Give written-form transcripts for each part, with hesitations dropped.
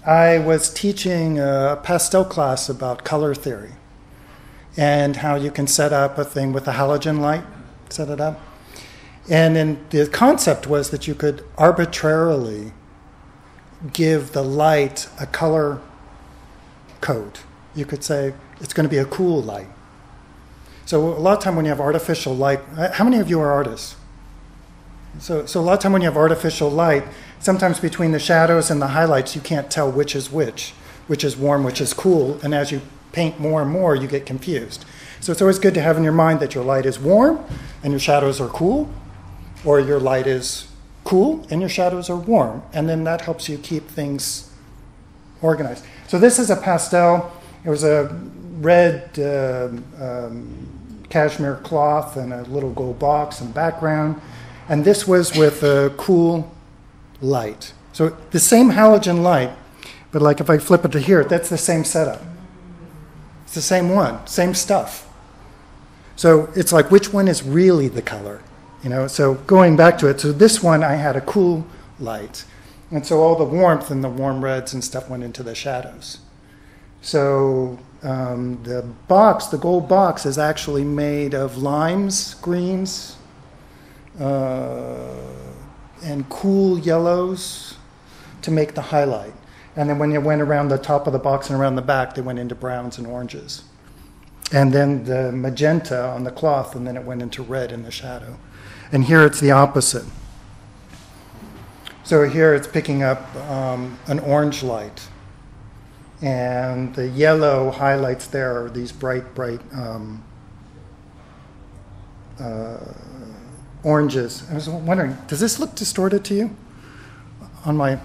I was teaching a pastel class about color theory and how you can set up a thing with a halogen light, set it up. And then the concept was that you could arbitrarily give the light a color code. You could say it's going to be a cool light. So a lot of time when you have artificial light, how many of you are artists? So a lot of time when you have artificial light, sometimes between the shadows and the highlights, you can't tell which is warm, which is cool. And as you paint more and more, you get confused. So it's always good to have in your mind that your light is warm and your shadows are cool, or your light is cool and your shadows are warm. And then that helps you keep things organized. So this is a pastel. It was a red cashmere cloth and a little gold box and background. And this was with a cool light. So the same halogen light, but like if I flip it to here, that's the same setup. It's the same one, same stuff. So it's like, which one is really the color? You know, so going back to it, so this one I had a cool light. And so all the warmth and the warm reds and stuff went into the shadows. So the box, the gold box, is actually made of limes, greens, and cool yellows to make the highlight. And then when you went around the top of the box and around the back, they went into browns and oranges. And then the magenta on the cloth, and then it went into red in the shadow. And here it's the opposite. So here it's picking up an orange light. And the yellow highlights there are these bright oranges. I was wondering, does this look distorted to you? On my,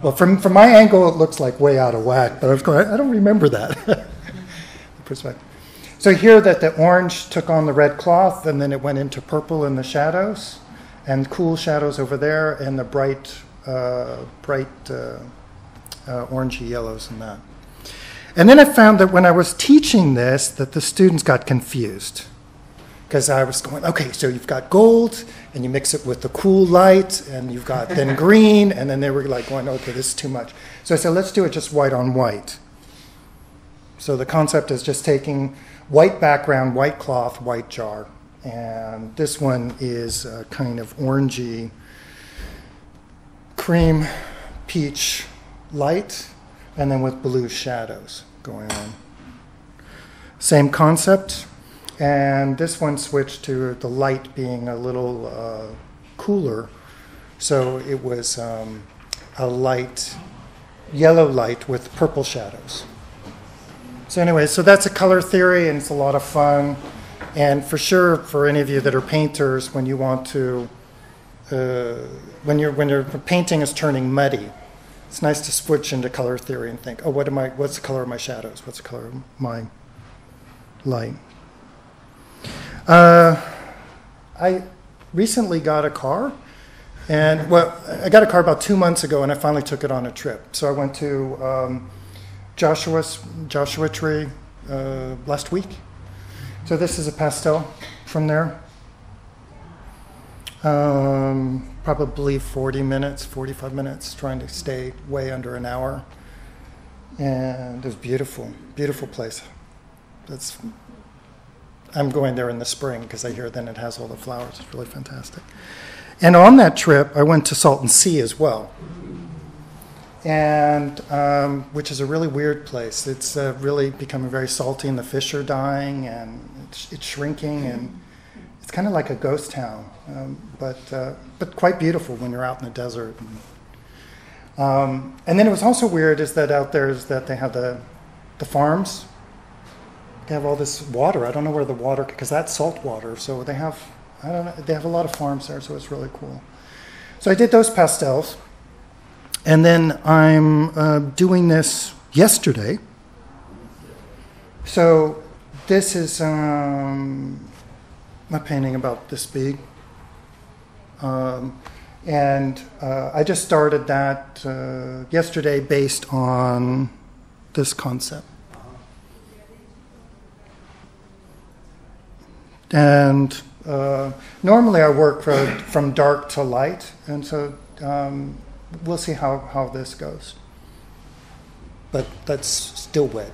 well, from my angle, it looks like way out of whack, but I was going, I don't remember that. Perspective. So here that the orange took on the red cloth, and then it went into purple in the shadows, and cool shadows over there, and the bright orangey yellows and that. And then I found that when I was teaching this, that the students got confused. Because I was going, okay, so you've got gold, and you mix it with the cool light, and you've got then green, and then they were like going, okay, this is too much. So I said, let's do it just white on white. So the concept is just taking white background, white cloth, white jar. And this one is a kind of orangey, cream, peach light, and then with blue shadows going on. Same concept. And this one switched to the light being a little cooler. So it was a light, yellow light with purple shadows. So anyway, so that's a color theory, and it's a lot of fun. And for sure, for any of you that are painters, when you want to, when your painting is turning muddy, it's nice to switch into color theory and think, oh, what's the color of my shadows? What's the color of my light? I recently got a car, and I got a car about 2 months ago, and I finally took it on a trip. So I went to Joshua Tree last week. So this is a pastel from there. Probably 45 minutes, trying to stay way under an hour. And it was beautiful, beautiful place. I'm going there in the spring because I hear then it has all the flowers. It's really fantastic. And on that trip, I went to Salton Sea as well, and which is a really weird place. It's really becoming very salty, and the fish are dying, and it's shrinking, and it's kind of like a ghost town, but quite beautiful when you're out in the desert. And then it was also weird is that out there is that they have the farms. They have all this water. I don't know where the water, because that's salt water. So they have, I don't know, they have a lot of farms there, so it's really cool. So I did those pastels. And then I'm doing this yesterday. So this is a painting about this big. And I just started that yesterday based on this concept. And normally I work from dark to light, and so we'll see how this goes. but that's still wet.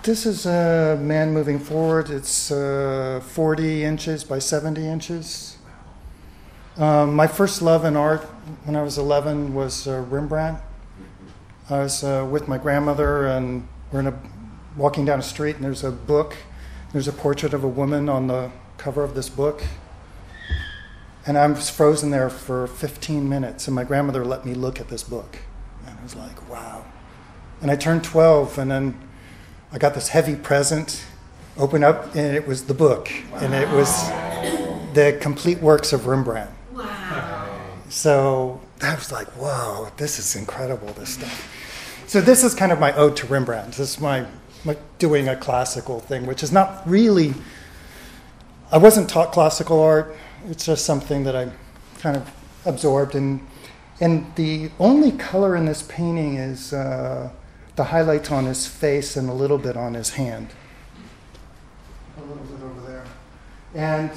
This is a man moving forward. It's 40 inches by 70 inches. My first love in art when I was 11 was Rembrandt. I was with my grandmother, and we're walking down a street, and there's a book. There's a portrait of a woman on the cover of this book. And I was frozen there for 15 minutes, and my grandmother let me look at this book. And I was like, wow. And I turned 12, and then I got this heavy present, opened up, and it was the book. Wow. And it was the complete works of Rembrandt. Wow. So I was like, whoa, this is incredible, this stuff. So this is kind of my ode to Rembrandt. This is my doing a classical thing, which is not really, I wasn't taught classical art. It's just something that I kind of absorbed. And the only color in this painting is the highlights on his face and a little bit on his hand. A little bit over there. And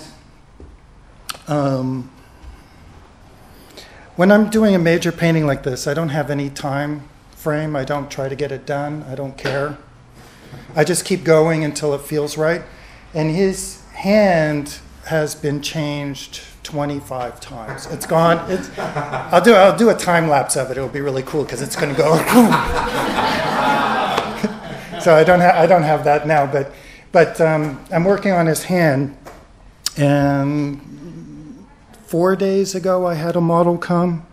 when I'm doing a major painting like this, I don't have any time frame. I don't try to get it done. I don't care. I just keep going until it feels right. And his hand has been changed 25 times. It's gone. I'll do a time lapse of it. It'll be really cool because it's going to go. So I don't have that now, but I'm working on his hand. And 4 days ago, I had a model come.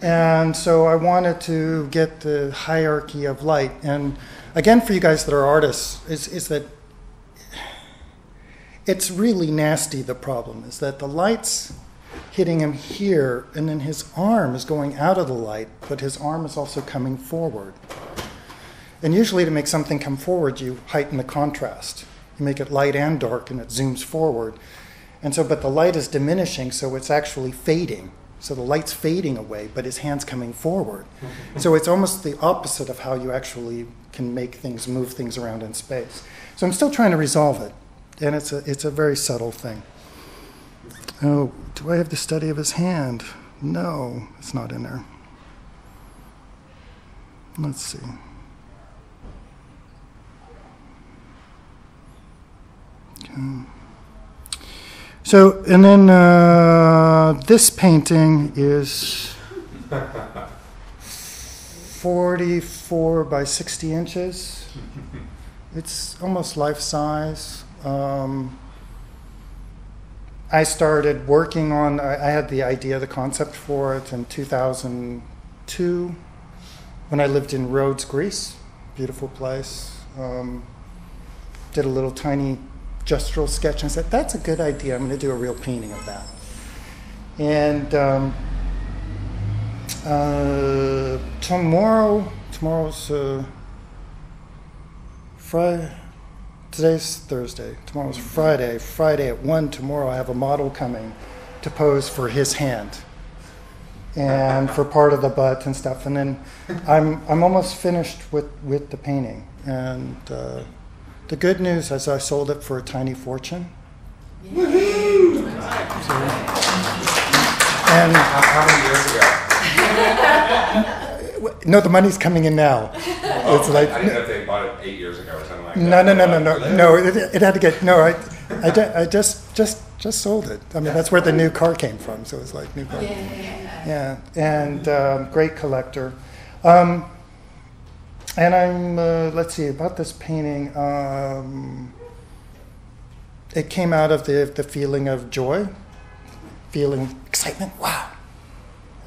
And so I wanted to get the hierarchy of light. And again, for you guys that are artists, is that it's really nasty. The problem is that the light's hitting him here, and then his arm is going out of the light, but his arm is also coming forward. And usually to make something come forward, you heighten the contrast. You make it light and dark, and it zooms forward. And so, but the light is diminishing, so it's actually fading. So the light's fading away, but his hand's coming forward. So it's almost the opposite of how you actually can make things, move things around in space. So I'm still trying to resolve it, and it's a very subtle thing. Oh, do I have the study of his hand? No, it's not in there. Let's see. Okay. So, and then this painting is 44 by 60 inches. It's almost life-size. I started working on, I had the idea, the concept for it in 2002 when I lived in Rhodes, Greece. Beautiful place. Did a little tiny gestural sketch and said, that's a good idea. I'm going to do a real painting of that. And tomorrow's Friday. Today's Thursday. Tomorrow's Friday. Friday at 1 tomorrow I have a model coming to pose for his hand and for part of the butt and stuff. And then I'm almost finished with the painting. And the good news is I sold it for a tiny fortune. Woohoo! And how many years ago? No, the money's coming in now. It's like, I didn't know if they bought it 8 years ago or something like no, that. No. It had to get. No, I just sold it. I mean, that's where the new car came from. So it was like new car. Yeah. And great collector. And I'm, let's see, about this painting, it came out of the feeling of joy, feeling excitement, wow.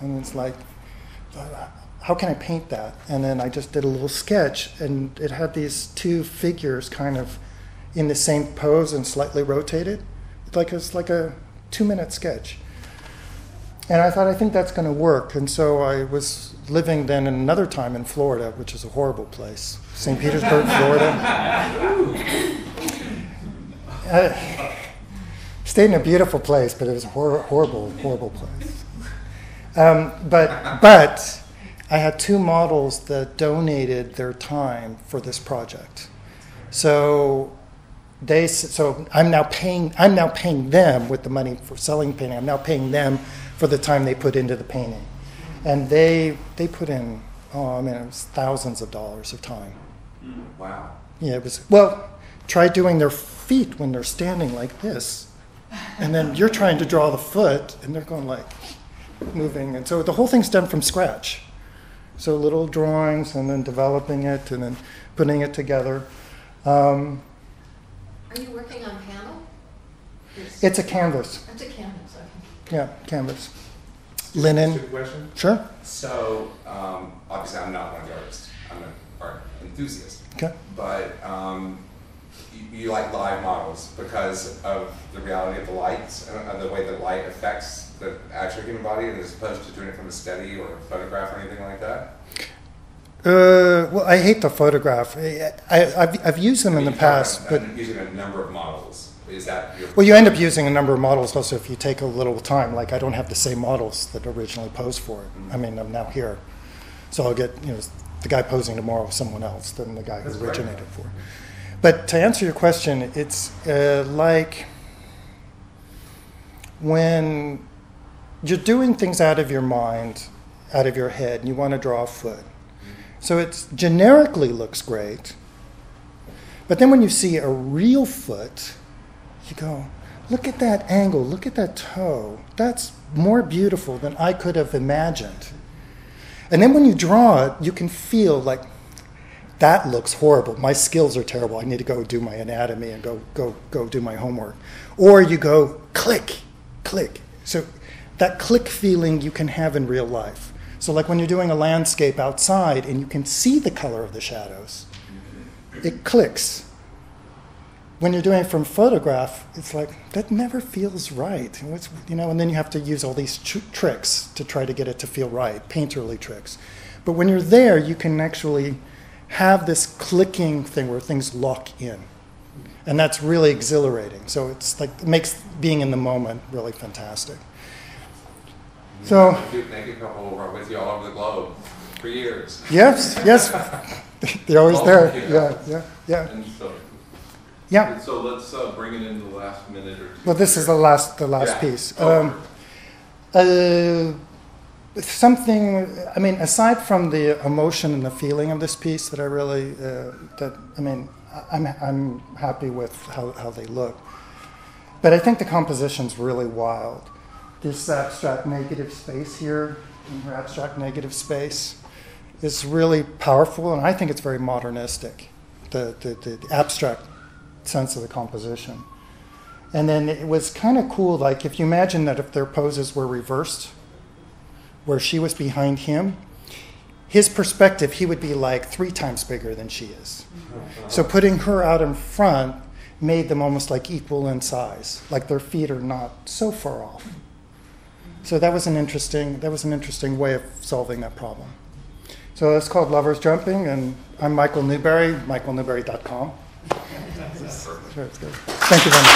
And it's like, how can I paint that? And then I just did a little sketch, and it had these two figures kind of in the same pose and slightly rotated. It's like a 2-minute sketch. And I thought, I think that's going to work. And so I was living then another time in Florida, which is a horrible place. St. Petersburg, Florida. Stayed in a beautiful place, but it was a horrible place. But I had 2 models that donated their time for this project. So so I'm now paying them with the money for selling the painting. I'm now paying them for the time they put into the painting, and they put in it was thousands of dollars of time. Wow. Yeah, it was. Well, try doing their feet when they're standing like this, and then you're trying to draw the foot, and they're going like moving, and so the whole thing's done from scratch. So little drawings, and then developing it, and then putting it together. Are you working on panel? It's a canvas. It's a canvas, okay. Yeah, canvas. Linen. Stupid question. Sure. So, obviously, I'm not one of the artists. I'm an art enthusiast. Okay. But you like live models because of the reality of the lights and the way that light affects the actual human body, as opposed to doing it from a study or a photograph or anything like that? Well, I hate the photograph. I've used them in the past, but using a number of models. Is that your... Well, you end up using a number of models also if you take a little time. Like I don't have the same models that originally posed for it. Mm-hmm. I mean, I'm now here, so I'll get the guy posing tomorrow is someone else than the guy who originated for it. But to answer your question, it's like when you're doing things out of your mind, out of your head, and you want to draw a foot. So it generically looks great, but then when you see a real foot, you go, look at that angle, look at that toe. That's more beautiful than I could have imagined. And then when you draw it, you can feel like, that looks horrible. My skills are terrible. I need to go do my anatomy and go do my homework. Or you go, click, click. So that click feeling you can have in real life. So like when you're doing a landscape outside and you can see the color of the shadows, it clicks. When you're doing it from photograph, it's like, that never feels right. And then you have to use all these tricks to try to get it to feel right, painterly tricks. But when you're there, you can actually have this clicking thing where things lock in. And that's really exhilarating. So it's like, it makes being in the moment really fantastic. So, thank you, couple who are with you all over the globe for years. Yes. They're always there. Yeah. And so, Yeah. And so let's bring it in the last minute or two. Well, this is the last piece. Something. I mean, aside from the emotion and the feeling of this piece, that I really I'm happy with how they look. But I think the composition's really wild. This abstract negative space here, abstract negative space, is really powerful, and I think it's very modernistic. The abstract sense of the composition. And then it was kind of cool, like if you imagine that if their poses were reversed, where she was behind him, his perspective, he would be like 3 times bigger than she is. So putting her out in front made them almost like equal in size, like their feet are not so far off. So that was an interesting way of solving that problem. So it's called Lovers Jumping, and I'm Michael Newberry, michaelnewberry.com. Thank you very much.